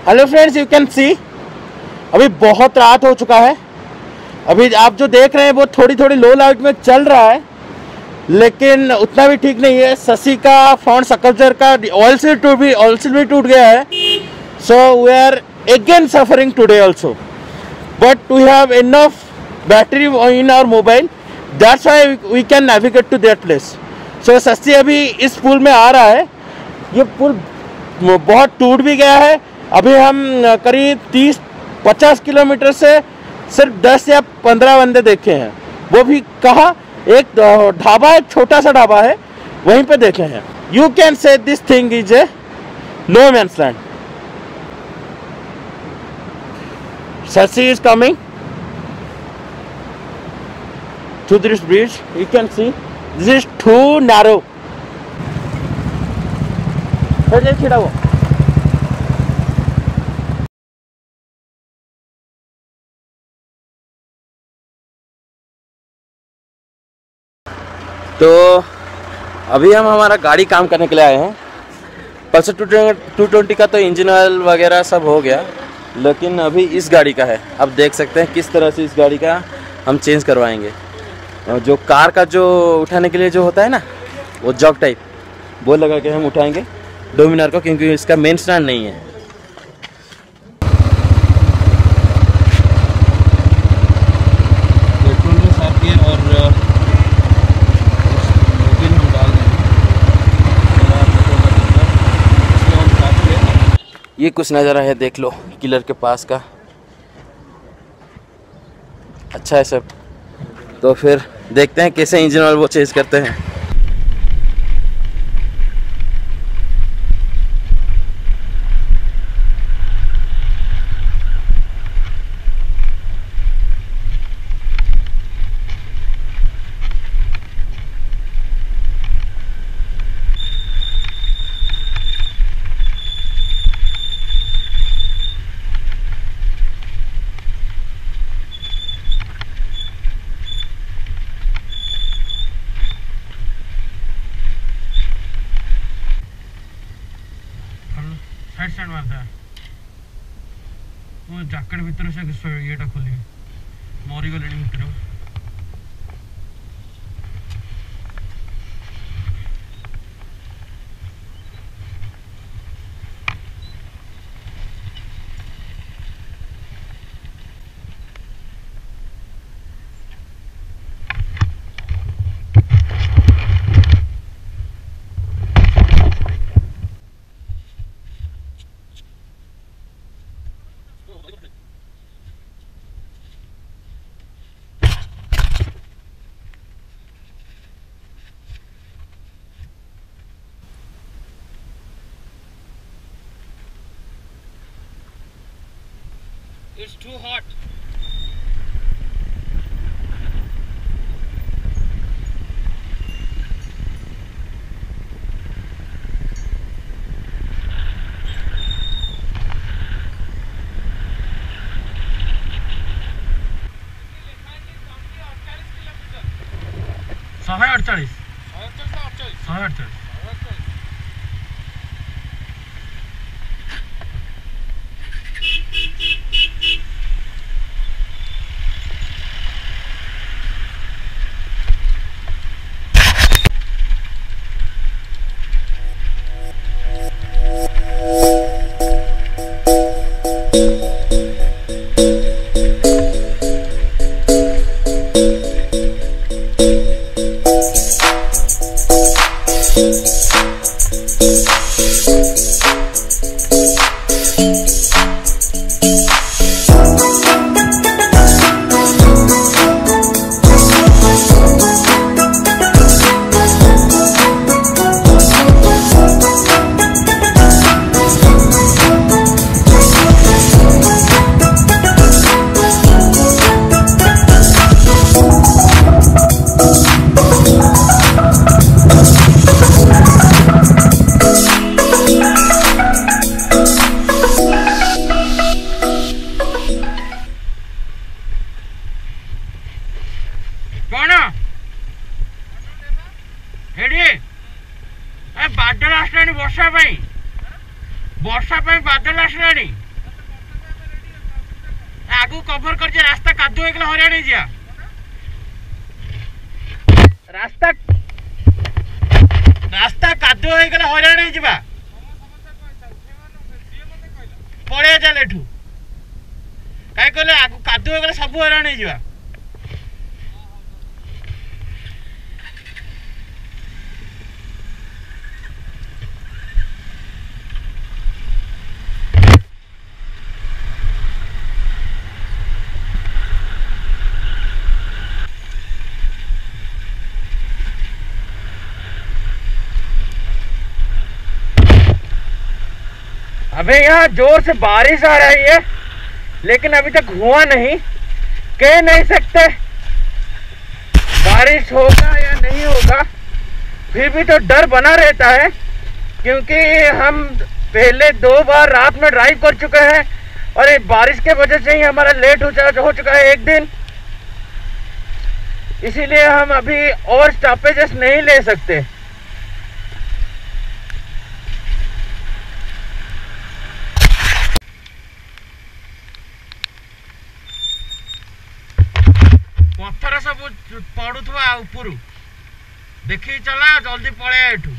Hello friends, you can see अभी बहुत रात हो चुका है। अभी आप जो देख रहे हैं वो थोड़ी थोड़ी लो लाइट में चल रहा है, लेकिन उतना भी ठीक नहीं है। शशि का फोन स्कल्पचर का ऑयल सील भी टूट गया है। So we are again suffering today also, but we have enough battery in our mobile, that's why we can navigate to that place. सो शशि अभी इस पुल में आ रहा है। ये पुल बहुत टूट भी गया है। अभी हम करीब 30-50 किलोमीटर से सिर्फ 10 या 15 बंदे देखे हैं, वो भी कहाँ, एक ढाबा, एक छोटा सा ढाबा है, वहीं पे देखे हैं। You can say this thing is a no man's land. Shashi is coming to this bridge. You can see this is too narrow. तो अभी हम हमारा गाड़ी काम करने के लिए आए हैं। पल्सर 220 का तो इंजन ऑयल वगैरह सब हो गया, लेकिन अभी इस गाड़ी का है। आप देख सकते हैं किस तरह से इस गाड़ी का हम चेंज करवाएंगे। जो कार का जो उठाने के लिए जो होता है ना, वो जॉक टाइप, वो लगा के हम उठाएंगे डोमिनार को, क्योंकि इसका मेन स्टैंड नहीं है। पेट्रोल में साफ किया और हम डाल देंगे। ये कुछ नज़ारा है, देख लो किलर के पास का। अच्छा है सब। तो फिर देखते हैं कैसे इंजन ऑयल वो चेंज करते हैं। साइड साइड मारता है वो जैकेट भीतर से येटा खोली मरी गले भीतर। It's too hot. सौ 48 बादल आसलानी वर्षा बादल आसलानी आगु कवर कर जे रास्ता कादो एकला हरियाण हे जिया रास्ता रास्ता कादो एकला हरियाण हे जिबा पड़े चल एठू काय कहले आगु कादो एकला सब हरियाण हे जिबा अबे यहाँ जोर से बारिश आ रही है लेकिन अभी तक हुआ नहीं, कह नहीं सकते बारिश होगा या नहीं होगा। फिर भी तो डर बना रहता है क्योंकि हम पहले 2 बार रात में ड्राइव कर चुके हैं और बारिश के वजह से ही हमारा लेट हो चुका है 1 दिन। इसीलिए हम अभी और स्टॉपेजेस नहीं ले सकते। पत्थर सब पड़ुवा ऊपर देखी चला जल्दी पड़े एठू।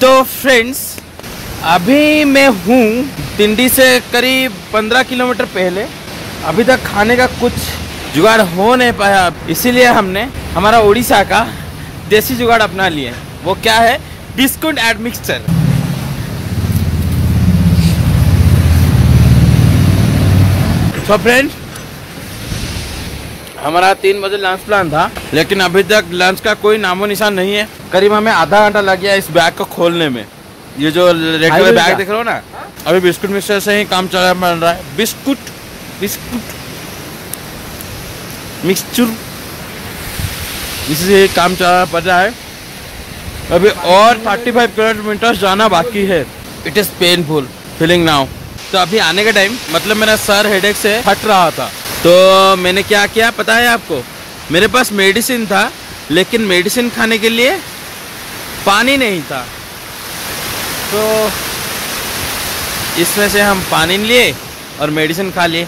तो फ्रेंड्स अभी मैं हूँ तिंडी से करीब 15 किलोमीटर पहले। अभी तक खाने का कुछ जुगाड़ हो नहीं पाया, इसीलिए हमने हमारा उड़ीसा का देसी जुगाड़ अपना लिए। वो क्या है? Biscuit and mixture. तो फ्रेंड्स हमारा 3 बजे लंच प्लान था लेकिन अभी तक लंच का कोई नामो निशान नहीं है। करीब हमें आधा घंटा लग गया इस बैग को खोलने में। ये जो रेगुलर बैग देख रहे हो ना, अभी बिस्कुट मिक्सचर से ही काम चल रहा है। बिस्कुट मिक्सचर इससे काम चला पड़ रहा है। अभी और 35 किलोमीटर जाना बाकी है। It is painful feeling now. तो अभी आने के टाइम मतलब मेरा सर हेडेक से हट रहा था, तो मैंने क्या किया पता है आपको? मेरे पास मेडिसिन था लेकिन मेडिसिन खाने के लिए पानी नहीं था, तो इसमें से हम पानी लिए और मेडिसिन खा लिए।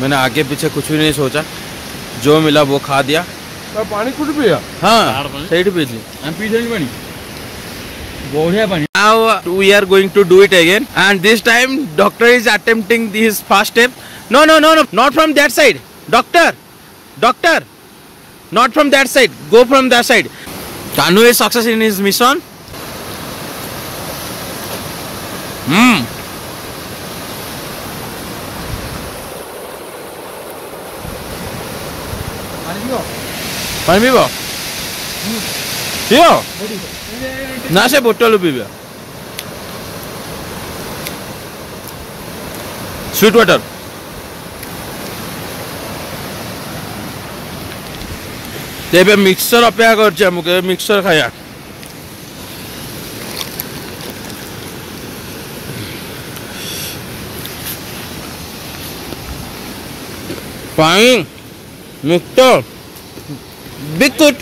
मैंने आगे पीछे कुछ भी नहीं सोचा, जो मिला वो खा दिया। तो पानी कुछ पिया? हाँ सही पी ली। पानी बढ़िया पानी। Now we are going to do it again and this time doctor is attempting his first step. No, not from that side. Doctor, not from that side. Go from that side. Kanu is success in his mission. पानी पीबो? पियो ना से बोतल पीबो। Sweet water. तेबे mixer अपेक्षा करछे मुके मिक्सर खाया। फाइन मिक्सर बिस्कुट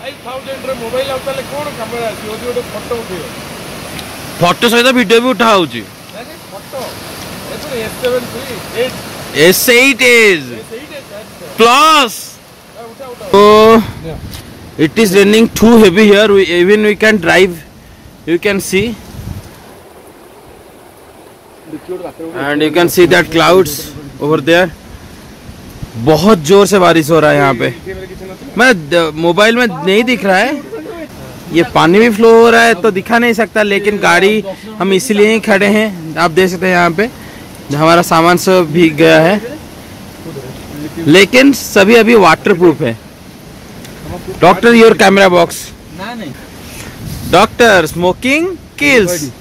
5000 रे मोबाइल आउताले कोन कैमरा आसी ओदी ओटे फोटो उठियो। फोटो सहित वीडियो भी उठा होची। नहीं फोटो ए तो S7 S8 is plus. So it is raining too heavy here. Even we can drive. You can see, and you can see that clouds over there. बहुत जोर से बारिश हो रहा है यहाँ पे। मैं मोबाइल में नहीं दिख रहा है, ये पानी भी फ्लो हो रहा है तो दिखा नहीं सकता, लेकिन गाड़ी हम इसलिए ही खड़े हैं। आप देख सकते हैं यहाँ पे हमारा सामान सब भीग गया है, लेकिन सभी अभी वाटर प्रूफ है। Doctor your camera box. Doctor smoking kills.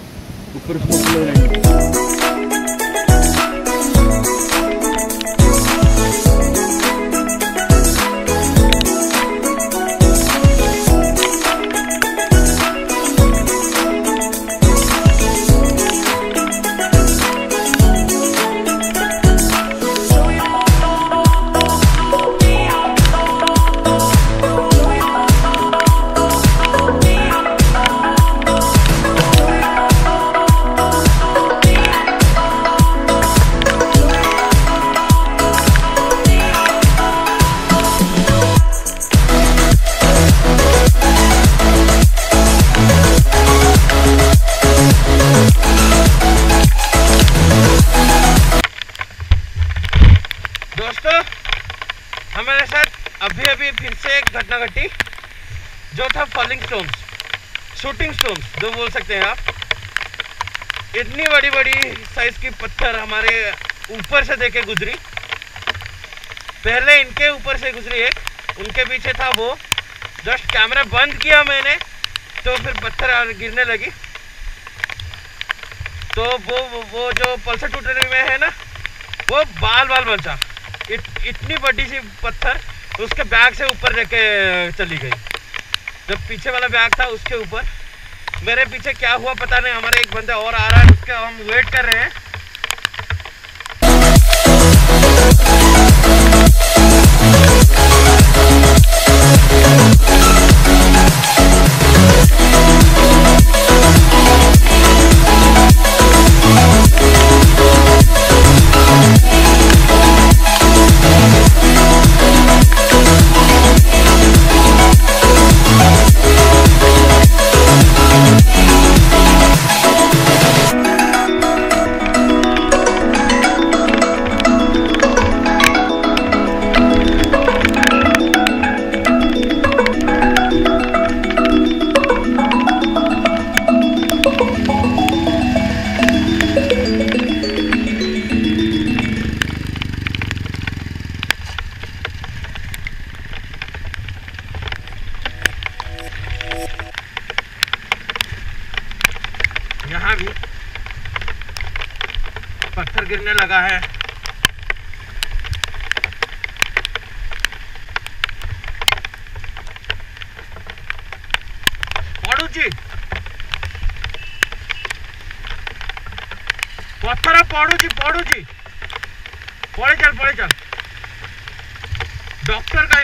दोस्तों, हमारे साथ अभी फिर से एक घटना घटी, जो था फॉलिंग स्टोन्स, शूटिंग स्टोन्स जो बोल सकते हैं आप। इतनी बड़ी बड़ी साइज की पत्थर हमारे ऊपर से देके गुजरी। पहले इनके ऊपर से गुजरी एक, उनके पीछे था वो। जस्ट कैमरा बंद किया मैंने तो फिर पत्थर गिरने लगी। तो वो जो पल्सर टूटने में है ना, वो बाल बचा। इतनी बड़ी सी पत्थर उसके बैग से ऊपर लेके चली गई। जब पीछे वाला बैग था उसके ऊपर, मेरे पीछे क्या हुआ पता नहीं। हमारे एक बंदा और आ रहा है, उसका हम वेट कर रहे हैं। यहाँ भी पत्थर गिरने लगा है। पड़ुची पत्थर पड़ुची पड़े चल। डॉक्टर का